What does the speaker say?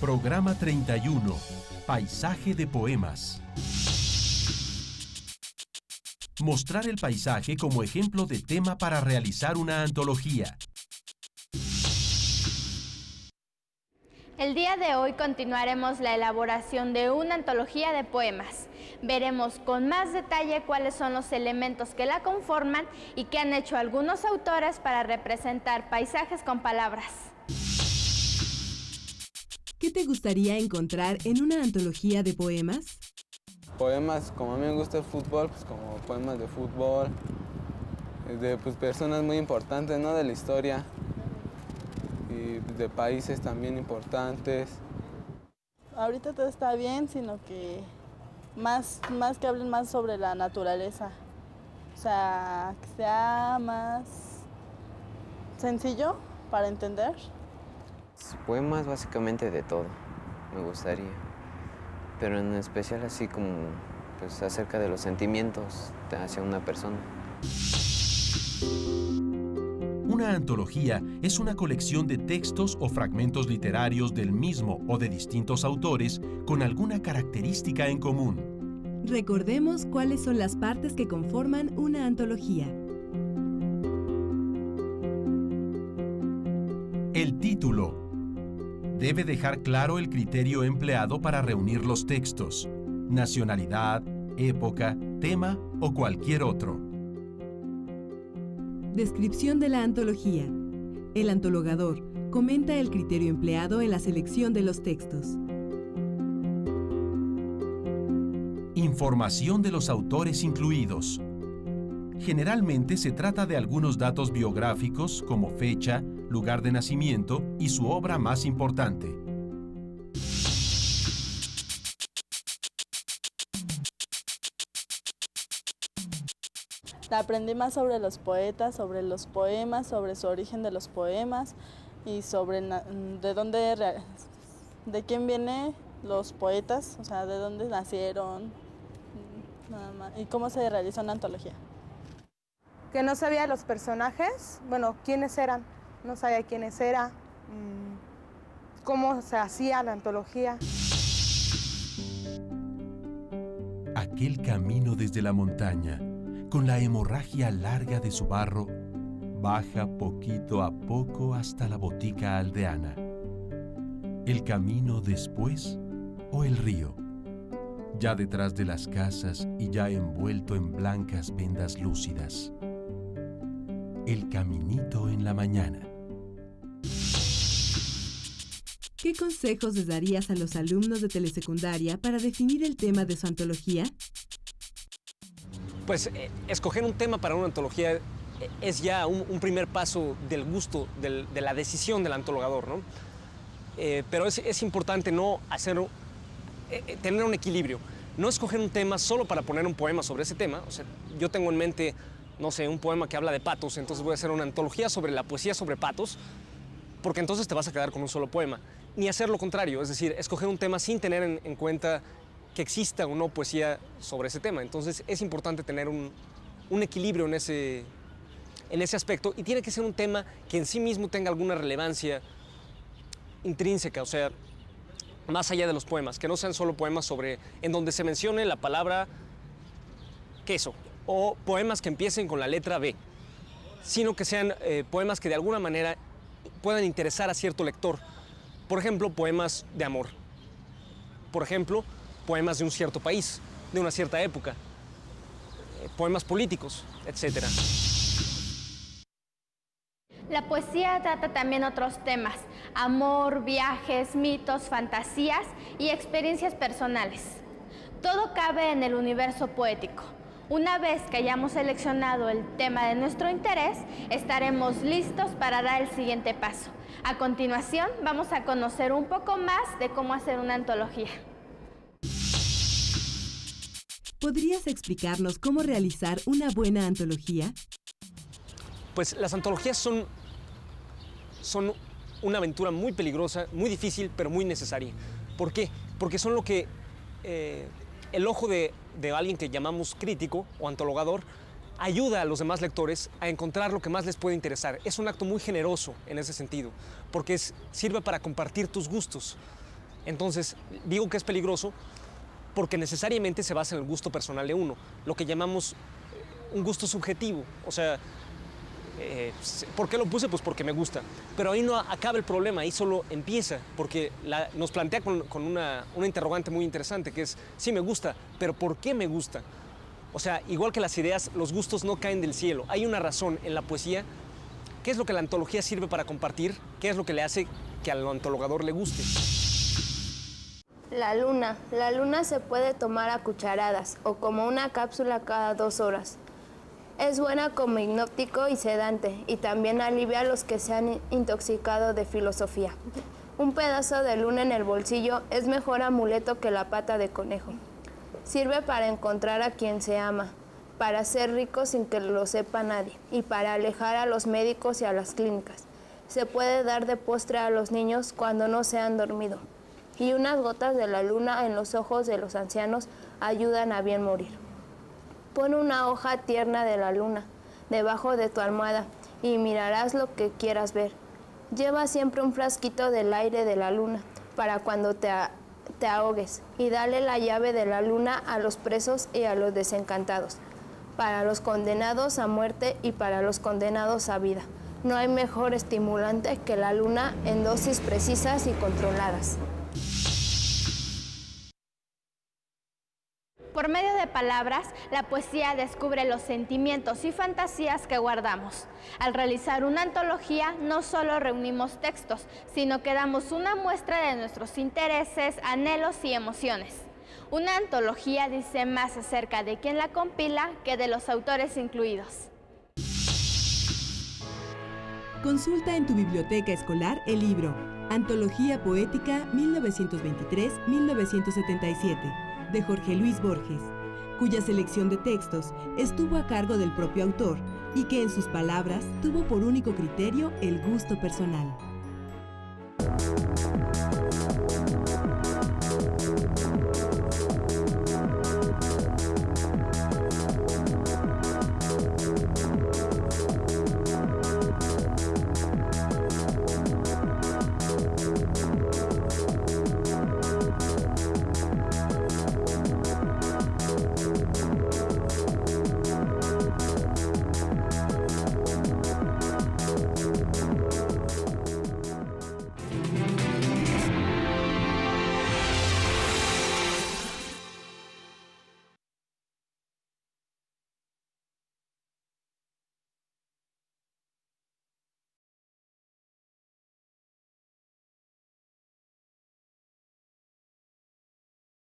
Programa 31. Paisaje de poemas. Mostrar el paisaje como ejemplo de tema para realizar una antología. El día de hoy continuaremos la elaboración de una antología de poemas. Veremos con más detalle cuáles son los elementos que la conforman y qué han hecho algunos autores para representar paisajes con palabras. ¿Qué te gustaría encontrar en una antología de poemas? Poemas, como a mí me gusta el fútbol, pues como poemas de fútbol, de personas muy importantes, ¿no?, de la historia, y de países también importantes. Ahorita todo está bien, sino que más que hablen más sobre la naturaleza. O sea, que sea más sencillo para entender. Poemas básicamente de todo, me gustaría. Pero en especial así como pues, acerca de los sentimientos hacia una persona. Una antología es una colección de textos o fragmentos literarios del mismo o de distintos autores con alguna característica en común. Recordemos cuáles son las partes que conforman una antología. El título debe dejar claro el criterio empleado para reunir los textos, nacionalidad, época, tema o cualquier otro. Descripción de la antología. El antologador comenta el criterio empleado en la selección de los textos. Información de los autores incluidos. Generalmente se trata de algunos datos biográficos como fecha, lugar de nacimiento y su obra más importante. Aprendí más sobre los poetas, sobre los poemas, sobre su origen de los poemas y sobre de quién vienen los poetas, o sea, de dónde nacieron, nada más, y cómo se realizó una antología. Que no sabía los personajes, bueno, quiénes eran, no sabía quiénes eran, cómo se hacía la antología. Aquel camino desde la montaña, con la hemorragia larga de su barro, baja poquito a poco hasta la botica aldeana. ¿El camino después o el río? Ya detrás de las casas y ya envuelto en blancas vendas lúcidas. El caminito en la mañana. ¿Qué consejos les darías a los alumnos de telesecundaria para definir el tema de su antología? Pues escoger un tema para una antología es ya un primer paso del gusto, de la decisión del antologador, ¿no? Pero es importante no tener un equilibrio. No escoger un tema solo para poner un poema sobre ese tema. O sea, yo tengo en mente, no sé, un poema que habla de patos, entonces voy a hacer una antología sobre la poesía sobre patos, porque entonces te vas a quedar con un solo poema. Ni hacer lo contrario, es decir, escoger un tema sin tener en cuenta que exista o no poesía sobre ese tema. Entonces es importante tener un equilibrio en ese aspecto, y tiene que ser un tema que en sí mismo tenga alguna relevancia intrínseca, o sea, más allá de los poemas, que no sean solo poemas en donde se mencione la palabra queso, o poemas que empiecen con la letra B, sino que sean poemas que de alguna manera puedan interesar a cierto lector. Por ejemplo, poemas de amor. Por ejemplo, poemas de un cierto país, de una cierta época, poemas políticos, etc. La poesía trata también otros temas: amor, viajes, mitos, fantasías y experiencias personales. Todo cabe en el universo poético. Una vez que hayamos seleccionado el tema de nuestro interés, estaremos listos para dar el siguiente paso. A continuación, vamos a conocer un poco más de cómo hacer una antología. ¿Podrías explicarnos cómo realizar una buena antología? Pues las antologías son una aventura muy peligrosa, muy difícil, pero muy necesaria. ¿Por qué? Porque son lo que el ojo de alguien que llamamos crítico o antologador ayuda a los demás lectores a encontrar lo que más les puede interesar. Es un acto muy generoso en ese sentido, porque sirve para compartir tus gustos. Entonces, digo que es peligroso porque necesariamente se basa en el gusto personal de uno, lo que llamamos un gusto subjetivo. O sea, ¿por qué lo puse? Pues porque me gusta. Pero ahí no acaba el problema, ahí solo empieza, porque nos plantea con una interrogante muy interesante, que es, sí me gusta, pero ¿por qué me gusta? O sea, igual que las ideas, los gustos no caen del cielo. Hay una razón en la poesía. ¿Qué es lo que la antología sirve para compartir? ¿Qué es lo que le hace que al antologador le guste? La luna. La luna se puede tomar a cucharadas o como una cápsula cada 2 horas. Es buena como hipnótico y sedante y también alivia a los que se han intoxicado de filosofía. Un pedazo de luna en el bolsillo es mejor amuleto que la pata de conejo. Sirve para encontrar a quien se ama, para ser rico sin que lo sepa nadie y para alejar a los médicos y a las clínicas. Se puede dar de postre a los niños cuando no se han dormido. Y unas gotas de la luna en los ojos de los ancianos ayudan a bien morir. Pon una hoja tierna de la luna debajo de tu almohada y mirarás lo que quieras ver. Lleva siempre un frasquito del aire de la luna para cuando te ahogues y dale la llave de la luna a los presos y a los desencantados, para los condenados a muerte y para los condenados a vida. No hay mejor estimulante que la luna en dosis precisas y controladas. Por medio de palabras, la poesía descubre los sentimientos y fantasías que guardamos. Al realizar una antología, no solo reunimos textos, sino que damos una muestra de nuestros intereses, anhelos y emociones. Una antología dice más acerca de quien la compila que de los autores incluidos. Consulta en tu biblioteca escolar el libro Antología Poética 1923-1977 de Jorge Luis Borges, cuya selección de textos estuvo a cargo del propio autor y que en sus palabras tuvo por único criterio el gusto personal.